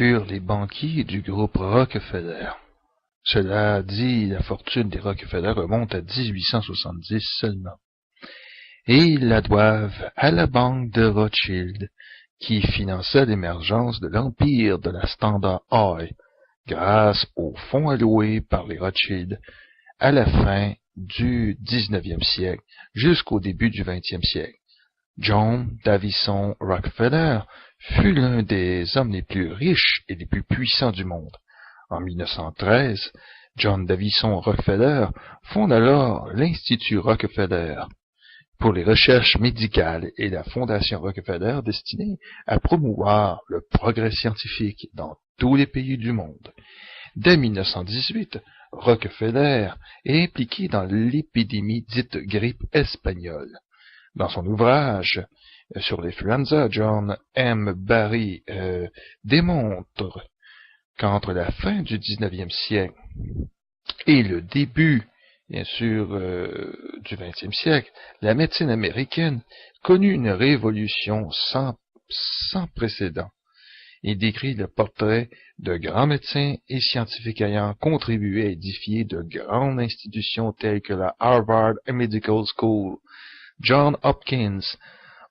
furent les banquiers du groupe Rockefeller. Cela dit, la fortune des Rockefeller remonte à 1870 seulement. Et ils la doivent à la banque de Rothschild, qui finança l'émergence de l'empire de la Standard Oil, grâce aux fonds alloués par les Rothschild à la fin du 19e siècle jusqu'au début du 20e siècle. John Davison Rockefeller fut l'un des hommes les plus riches et les plus puissants du monde. En 1913, John Davison Rockefeller fonde alors l'Institut Rockefeller pour les recherches médicales et la Fondation Rockefeller destinée à promouvoir le progrès scientifique dans tous les pays du monde. Dès 1918, Rockefeller est impliqué dans l'épidémie dite grippe espagnole. Dans son ouvrage sur l'influenza, John M. Barry démontre qu'entre la fin du 19e siècle et le début, bien sûr, du 20e siècle, la médecine américaine connut une révolution sans précédent. Il décrit le portrait de grands médecins et scientifiques ayant contribué à édifier de grandes institutions telles que la Harvard Medical School, Johns Hopkins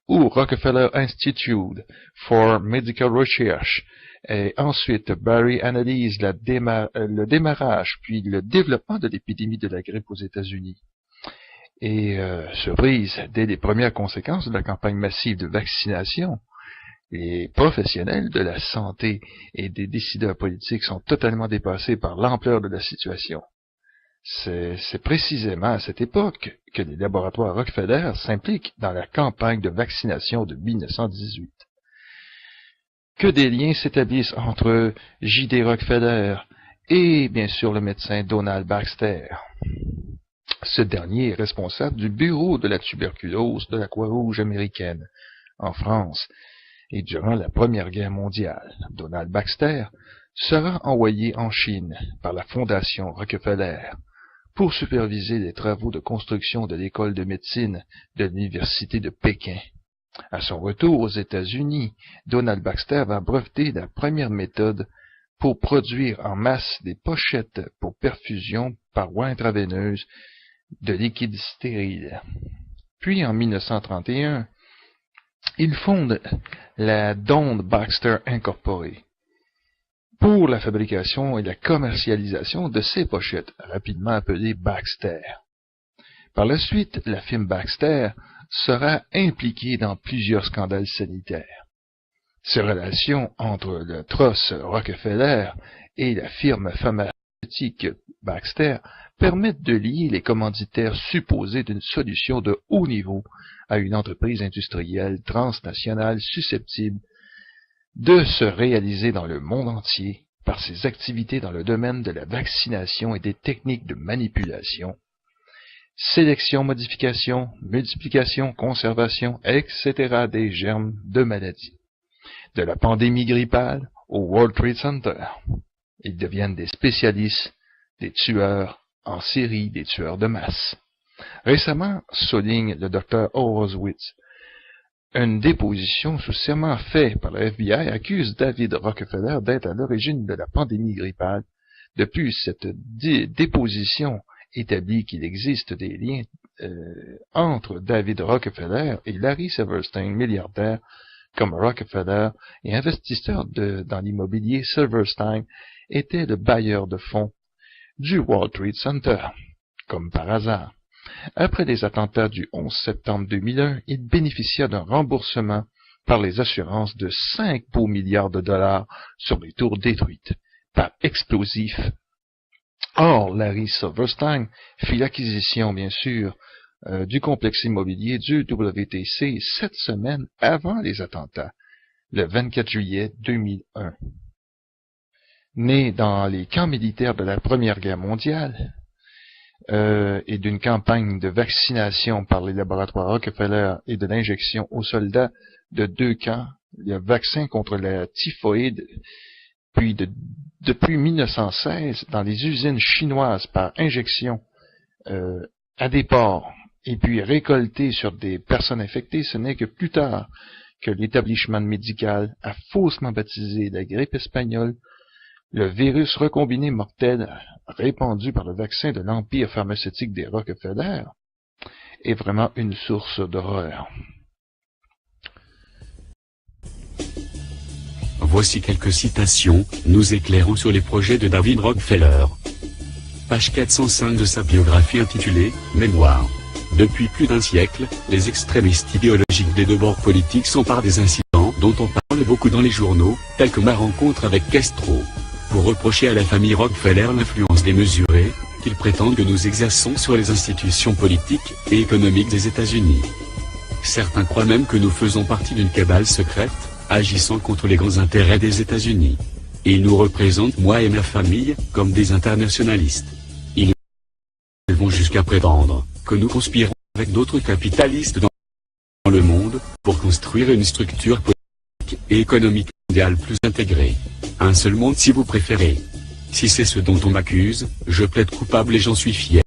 ou Rockefeller Institute for Medical Research. Et ensuite, Barry analyse le démarrage puis le développement de l'épidémie de la grippe aux États-Unis. Et, surprise, dès les premières conséquences de la campagne massive de vaccination, les professionnels de la santé et des décideurs politiques sont totalement dépassés par l'ampleur de la situation. C'est précisément à cette époque que les laboratoires Rockefeller s'impliquent dans la campagne de vaccination de 1918. Que des liens s'établissent entre J.D. Rockefeller et, bien sûr, le médecin Donald Baxter. Ce dernier est responsable du bureau de la tuberculose de la Croix-Rouge américaine en France. Et durant la Première Guerre mondiale, Donald Baxter sera envoyé en Chine par la Fondation Rockefeller pour superviser les travaux de construction de l'école de médecine de l'Université de Pékin. À son retour aux États-Unis, Donald Baxter va breveter la première méthode pour produire en masse des pochettes pour perfusion par voie intraveineuse de liquide stérile. Puis en 1931, il fonde la Donald Baxter Incorporated pour la fabrication et la commercialisation de ces pochettes, rapidement appelées Baxter. Par la suite, la firme Baxter sera impliquée dans plusieurs scandales sanitaires. Ces relations entre le tross Rockefeller et la firme pharmaceutique Baxter permettent de lier les commanditaires supposés d'une solution de haut niveau à une entreprise industrielle transnationale susceptible de se réaliser dans le monde entier par ses activités dans le domaine de la vaccination et des techniques de manipulation, sélection, modification, multiplication, conservation, etc. des germes de maladies. De la pandémie grippale au World Trade Center, ils deviennent des spécialistes, des tueurs en série, des tueurs de masse. Récemment, souligne le Dr. Horowitz, une déposition sous serment faite par le FBI accuse David Rockefeller d'être à l'origine de la pandémie grippale. Depuis cette déposition établit qu'il existe des liens entre David Rockefeller et Larry Silverstein, milliardaire comme Rockefeller et investisseur dans l'immobilier. Silverstein était le bailleur de fonds du World Trade Center, comme par hasard. Après les attentats du 11 septembre 2001, il bénéficia d'un remboursement par les assurances de 5 beaux milliards de dollars sur les tours détruites par explosifs. Or, Larry Silverstein fit l'acquisition, bien sûr, du complexe immobilier du WTC 7 semaines avant les attentats, le 24 juillet 2001. Né dans les camps militaires de la Première Guerre mondiale, et d'une campagne de vaccination par les laboratoires Rockefeller et de l'injection aux soldats de deux camps, le vaccin contre la typhoïde, puis depuis 1916, dans les usines chinoises par injection à des porcs, et puis récolté sur des personnes infectées, ce n'est que plus tard que l'établissement médical a faussement baptisé la grippe espagnole, le virus recombiné mortel répandu par le vaccin de l'empire pharmaceutique des Rockefeller, est vraiment une source d'horreur. Voici quelques citations, nous éclairant sur les projets de David Rockefeller. Page 405 de sa biographie intitulée « Mémoire ». Depuis plus d'un siècle, les extrémistes idéologiques des deux bords politiques s'emparent des incidents dont on parle beaucoup dans les journaux, tels que ma rencontre avec Castro. Pour reprocher à la famille Rockefeller l'influence démesurée qu'ils prétendent que nous exerçons sur les institutions politiques et économiques des États-Unis. Certains croient même que nous faisons partie d'une cabale secrète, agissant contre les grands intérêts des États-Unis. Ils nous représentent, moi et ma famille, comme des internationalistes. Ils vont jusqu'à prétendre que nous conspirons avec d'autres capitalistes dans le monde pour construire une structure politique et économique mondiale plus intégrée. Un seul monde si vous préférez. Si c'est ce dont on m'accuse, je plaide coupable et j'en suis fier.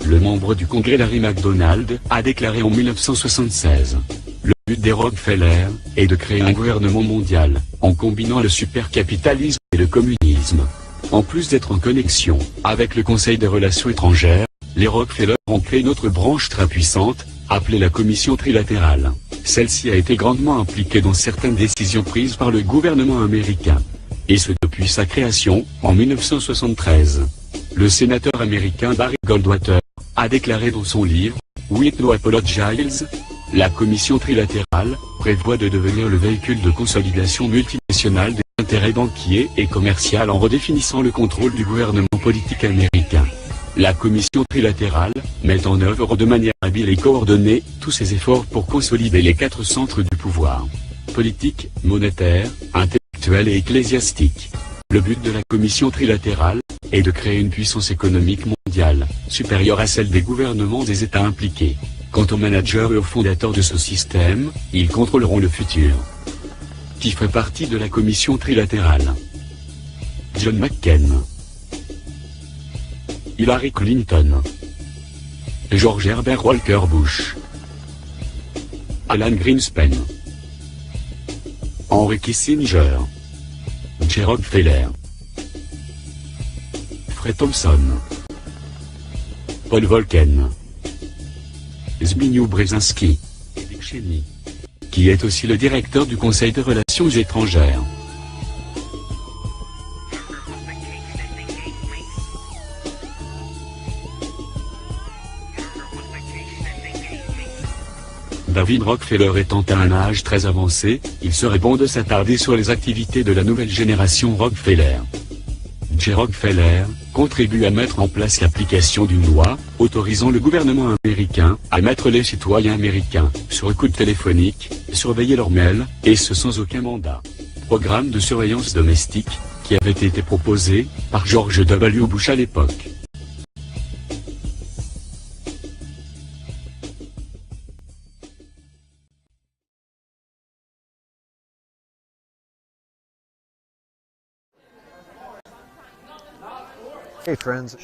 Le membre du Congrès Larry McDonald a déclaré en 1976 « Le but des Rockefeller est de créer un gouvernement mondial, en combinant le supercapitalisme et le communisme. En plus d'être en connexion avec le Conseil des Relations étrangères, les Rockefeller ont créé une autre branche très puissante, appelée la Commission trilatérale. Celle-ci a été grandement impliquée dans certaines décisions prises par le gouvernement américain. Et ce depuis sa création, en 1973. Le sénateur américain Barry Goldwater a déclaré dans son livre « With No Apologies », la Commission trilatérale prévoit de devenir le véhicule de consolidation multinationale des intérêts banquiers et commerciaux en redéfinissant le contrôle du gouvernement politique américain. La Commission trilatérale met en œuvre de manière habile et coordonnée tous ses efforts pour consolider les 4 centres du pouvoir. Politique, monétaire, intellectuel et ecclésiastique. Le but de la Commission trilatérale est de créer une puissance économique mondiale, supérieure à celle des gouvernements des États impliqués. Quant aux managers et aux fondateurs de ce système, ils contrôleront le futur. Qui fait partie de la Commission trilatérale? John McCain, Hillary Clinton, George Herbert Walker Bush, Alan Greenspan, Henry Kissinger, J. Rockefeller, Fred Thompson, Paul Volcker, Zbigniew Brzezinski, et Dick Cheney, qui est aussi le directeur du Conseil des Relations étrangères. David Rockefeller étant à un âge très avancé, il serait bon de s'attarder sur les activités de la nouvelle génération Rockefeller. J. Rockefeller contribue à mettre en place l'application d'une loi autorisant le gouvernement américain à mettre les citoyens américains sur écoute téléphonique, surveiller leurs mails, et ce sans aucun mandat. Programme de surveillance domestique qui avait été proposé par George W. Bush à l'époque.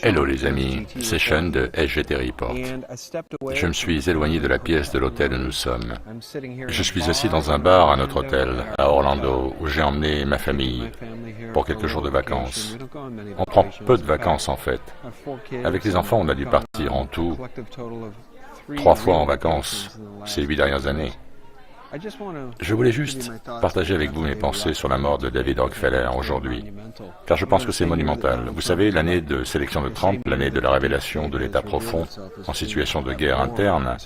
Hello les amis, c'est Sean de SGT Report. Je me suis éloigné de la pièce de l'hôtel où nous sommes. Je suis assis dans un bar à notre hôtel, à Orlando, où j'ai emmené ma famille pour quelques jours de vacances. On prend peu de vacances en fait. Avec les enfants, on a dû partir en tout 3 fois en vacances ces 8 dernières années. Je voulais juste partager avec vous mes pensées sur la mort de David Rockefeller aujourd'hui, car je pense que c'est monumental. Vous savez, l'année de sélection de Trump, l'année de la révélation de l'État profond en situation de guerre interne,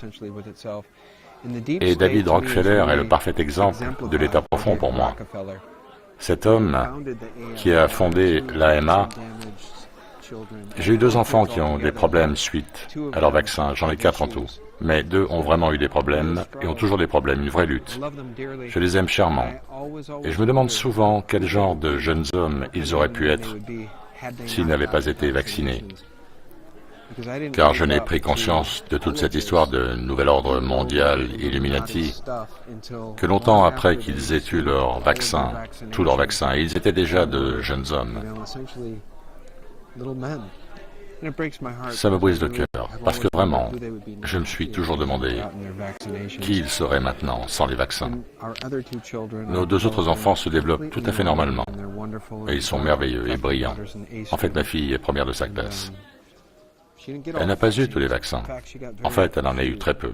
et David Rockefeller est le parfait exemple de l'État profond pour moi. Cet homme qui a fondé l'AMA, j'ai eu 2 enfants qui ont des problèmes suite à leur vaccin, j'en ai 4 en tout. Mais 2 ont vraiment eu des problèmes, et ont toujours des problèmes, une vraie lutte. Je les aime chèrement. Et je me demande souvent quel genre de jeunes hommes ils auraient pu être s'ils n'avaient pas été vaccinés. Car je n'ai pris conscience de toute cette histoire de nouvel ordre mondial Illuminati que longtemps après qu'ils aient eu leur vaccin, tous leurs vaccins, et ils étaient déjà de jeunes hommes. Ça me brise le cœur, parce que vraiment, je me suis toujours demandé qui ils seraient maintenant sans les vaccins. Nos deux autres enfants se développent tout à fait normalement, et ils sont merveilleux et brillants. En fait, ma fille est première de sa classe. Elle n'a pas eu tous les vaccins. En fait, elle en a eu très peu.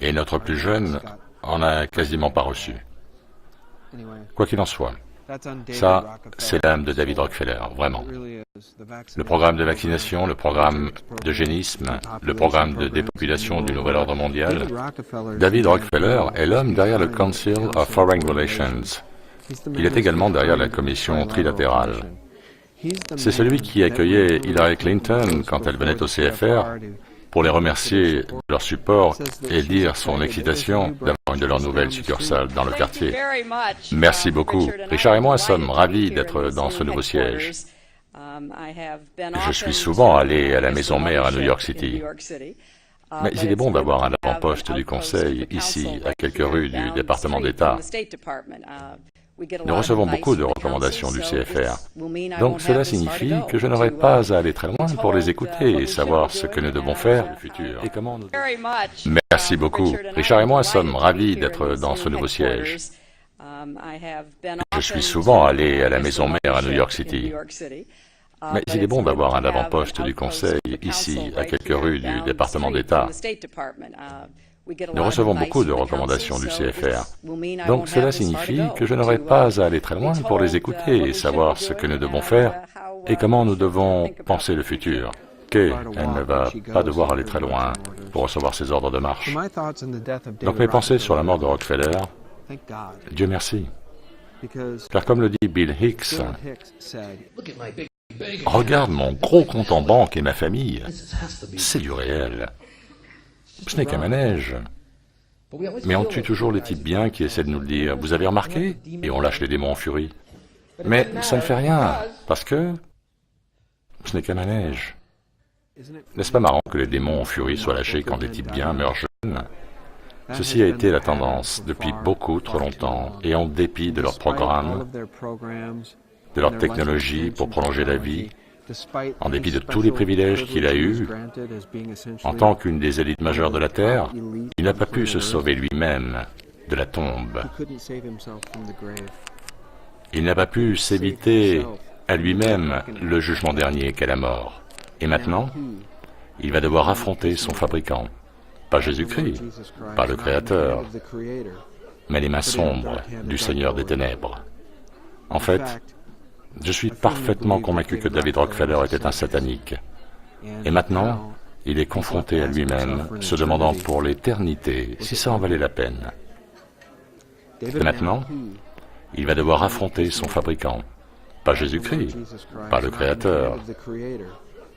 Et notre plus jeune en a quasiment pas reçu. Quoi qu'il en soit, ça, c'est l'âme de David Rockefeller, vraiment. Le programme de vaccination, le programme d'eugénisme, le programme de dépopulation du nouvel ordre mondial. David Rockefeller est l'homme derrière le Council of Foreign Relations. Il est également derrière la commission trilatérale. C'est celui qui accueillait Hillary Clinton quand elle venait au CFR pour les remercier de leur support et dire son excitation d'avoir une de leurs nouvelles succursales dans le quartier. Merci beaucoup. Richard et moi sommes ravis d'être dans ce nouveau siège. Je suis souvent allé à la maison mère à New York City. Mais il est bon d'avoir un avant-poste du Conseil ici, à quelques rues du département d'État. Nous recevons beaucoup de recommandations du CFR. Donc cela signifie que je n'aurai pas à aller très loin pour les écouter et savoir ce que nous devons faire dans le futur et comment nous... Merci beaucoup. Richard et moi sommes ravis d'être dans ce nouveau siège. Je suis souvent allé à la maison mère à New York City. Mais il est bon d'avoir un avant-poste du Conseil ici, à quelques rues du département d'État. Nous recevons beaucoup de recommandations du CFR. Donc cela signifie que je n'aurai pas à aller très loin pour les écouter et savoir ce que nous devons faire et comment nous devons penser le futur. Kay, elle ne va pas devoir aller très loin pour recevoir ses ordres de marche. Donc mes pensées sur la mort de Rockefeller, Dieu merci. Car comme le dit Bill Hicks, regarde mon gros compte en banque et ma famille, c'est du réel. Ce n'est qu'un manège. Mais on tue toujours les types bien qui essaient de nous le dire. Vous avez remarqué? Et on lâche les démons en furie. Mais ça ne fait rien, parce que ce n'est qu'un manège. N'est-ce pas marrant que les démons en furie soient lâchés quand des types bien meurent jeunes? Ceci a été la tendance depuis beaucoup trop longtemps, et en dépit de leurs programmes, de leur technologie pour prolonger la vie, en dépit de tous les privilèges qu'il a eus, en tant qu'une des élites majeures de la Terre, il n'a pas pu se sauver lui-même de la tombe. Il n'a pas pu s'éviter à lui-même le jugement dernier qu'est la mort. Et maintenant, il va devoir affronter son fabricant. Pas Jésus-Christ, pas le Créateur, mais les mains sombres du Seigneur des Ténèbres. En fait, je suis parfaitement convaincu que David Rockefeller était un satanique. Et maintenant, il est confronté à lui-même, se demandant pour l'éternité si ça en valait la peine. Et maintenant, il va devoir affronter son fabricant. Pas Jésus-Christ, pas le Créateur,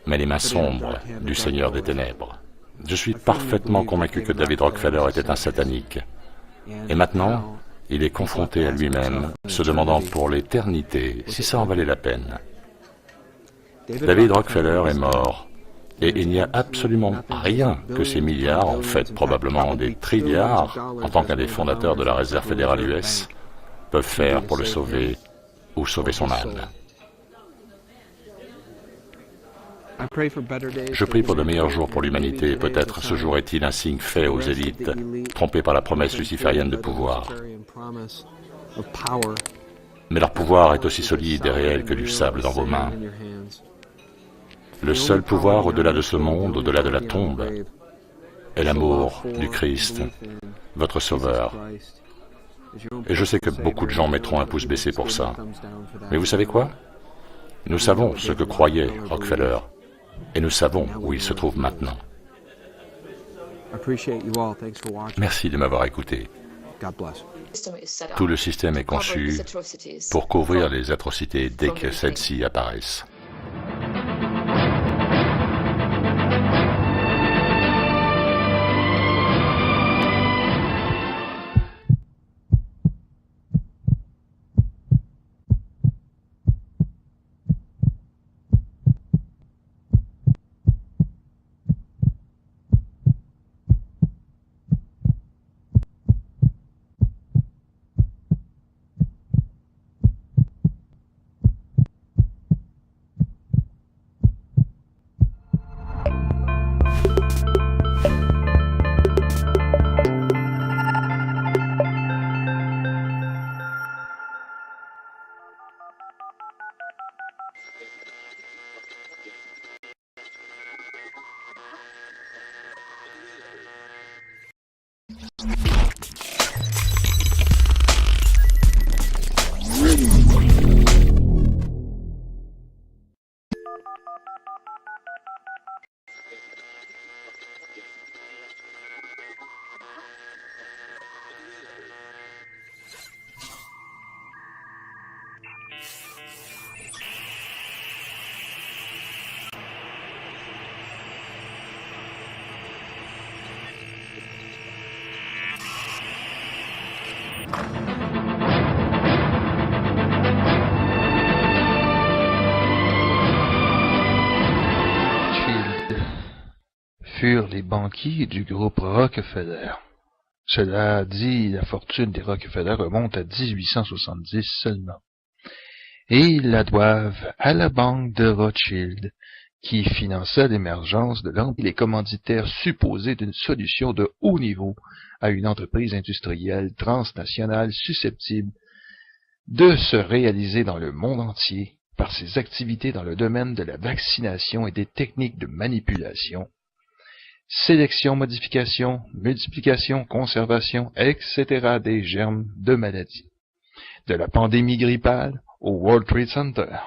mais les mains sombres du Seigneur des Ténèbres. Je suis parfaitement convaincu que David Rockefeller était un satanique. Et maintenant, il est confronté à lui-même, se demandant pour l'éternité si ça en valait la peine. David Rockefeller est mort, et il n'y a absolument rien que ces milliards, en fait probablement des trilliards, en tant qu'un des fondateurs de la Réserve fédérale US, peuvent faire pour le sauver ou sauver son âme. Je prie pour de meilleurs jours pour l'humanité. Peut-être ce jour est-il un signe fait aux élites, trompées par la promesse luciférienne de pouvoir. Mais leur pouvoir est aussi solide et réel que du sable dans vos mains. Le seul pouvoir au-delà de ce monde, au-delà de la tombe, est l'amour du Christ, votre Sauveur. Et je sais que beaucoup de gens mettront un pouce baissé pour ça. Mais vous savez quoi? Nous savons ce que croyait Rockefeller. Et nous savons où il se trouve maintenant. Merci de m'avoir écouté. Tout le système est conçu pour couvrir les atrocités dès que celles-ci apparaissent. Furent les banquiers du groupe Rockefeller. Cela dit, la fortune des Rockefeller remonte à 1870 seulement. Et ils la doivent à la banque de Rothschild, qui finança l'émergence de l'empire, les commanditaires supposés d'une solution de haut niveau à une entreprise industrielle transnationale susceptible de se réaliser dans le monde entier par ses activités dans le domaine de la vaccination et des techniques de manipulation, sélection, modification, multiplication, conservation, etc. des germes de maladies. De la pandémie grippale au World Trade Center,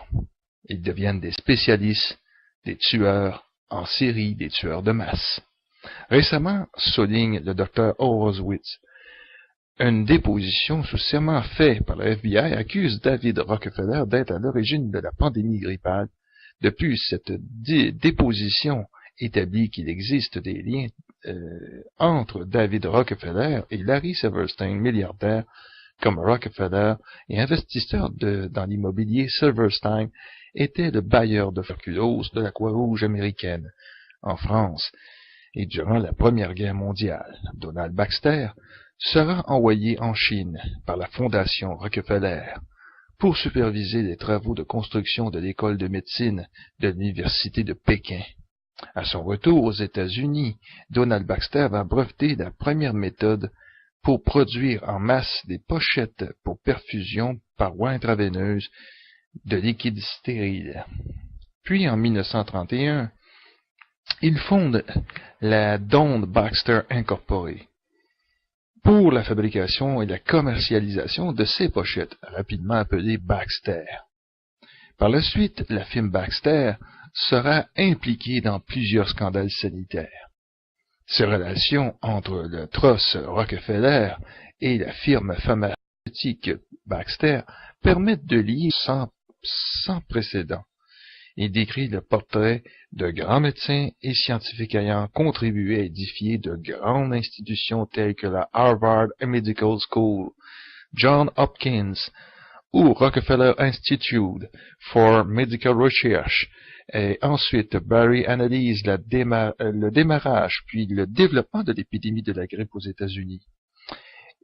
ils deviennent des spécialistes, des tueurs en série, des tueurs de masse. Récemment, souligne le Dr. Horowitz, une déposition sous serment faite par le FBI accuse David Rockefeller d'être à l'origine de la pandémie grippale. Depuis cette déposition établit qu'il existe des liens entre David Rockefeller et Larry Silverstein, milliardaire comme Rockefeller et investisseur dans l'immobilier. Silverstein était le bailleur de tuberculose de la Croix-Rouge américaine en France et durant la Première Guerre mondiale. Donald Baxter sera envoyé en Chine par la Fondation Rockefeller pour superviser les travaux de construction de l'école de médecine de l'Université de Pékin. À son retour aux États-Unis, Donald Baxter va breveter la première méthode pour produire en masse des pochettes pour perfusion par voie intraveineuse de liquide stérile. Puis en 1931, il fonde la Donald Baxter Incorporated pour la fabrication et la commercialisation de ces pochettes, rapidement appelées Baxter. Par la suite, la firme Baxter sera impliquée dans plusieurs scandales sanitaires. Ces relations entre le tross Rockefeller et la firme pharmaceutique Baxter permettent de lier sans précédent. Il décrit le portrait de grands médecins et scientifiques ayant contribué à édifier de grandes institutions telles que la Harvard Medical School, Johns Hopkins ou Rockefeller Institute for Medical Research. Et ensuite, Barry analyse le démarrage puis le développement de l'épidémie de la grippe aux États-Unis.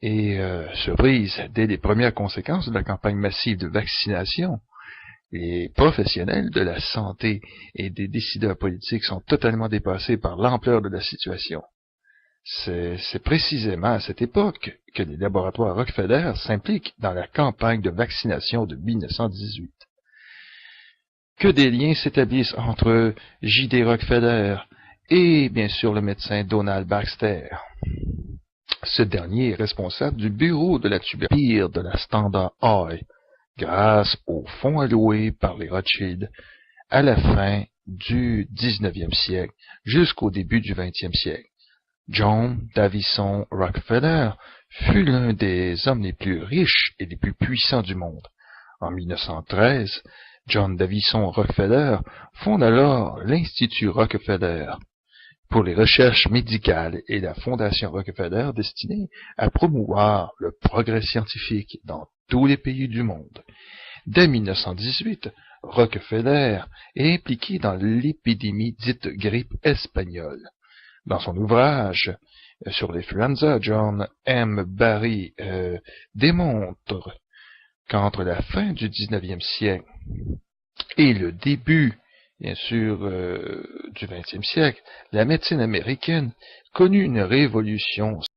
Et surprise, dès les premières conséquences de la campagne massive de vaccination, les professionnels de la santé et des décideurs politiques sont totalement dépassés par l'ampleur de la situation. C'est précisément à cette époque que les laboratoires Rockefeller s'impliquent dans la campagne de vaccination de 1918. Que des liens s'établissent entre J.D. Rockefeller et, bien sûr, le médecin Donald Baxter. Ce dernier est responsable du bureau de la tuberculose de la Standard Oil, grâce aux fonds alloués par les Rothschild à la fin du 19e siècle jusqu'au début du 20e siècle. John Davison Rockefeller fut l'un des hommes les plus riches et les plus puissants du monde. En 1913, John Davison Rockefeller fonde alors l'Institut Rockefeller pour les recherches médicales et la Fondation Rockefeller destinée à promouvoir le progrès scientifique dans tous les pays du monde. Dès 1918, Rockefeller est impliqué dans l'épidémie dite grippe espagnole. Dans son ouvrage sur l'influenza, John M. Barry démontre qu'entre la fin du 19e siècle et le début, bien sûr, du 20e siècle, la médecine américaine connut une révolution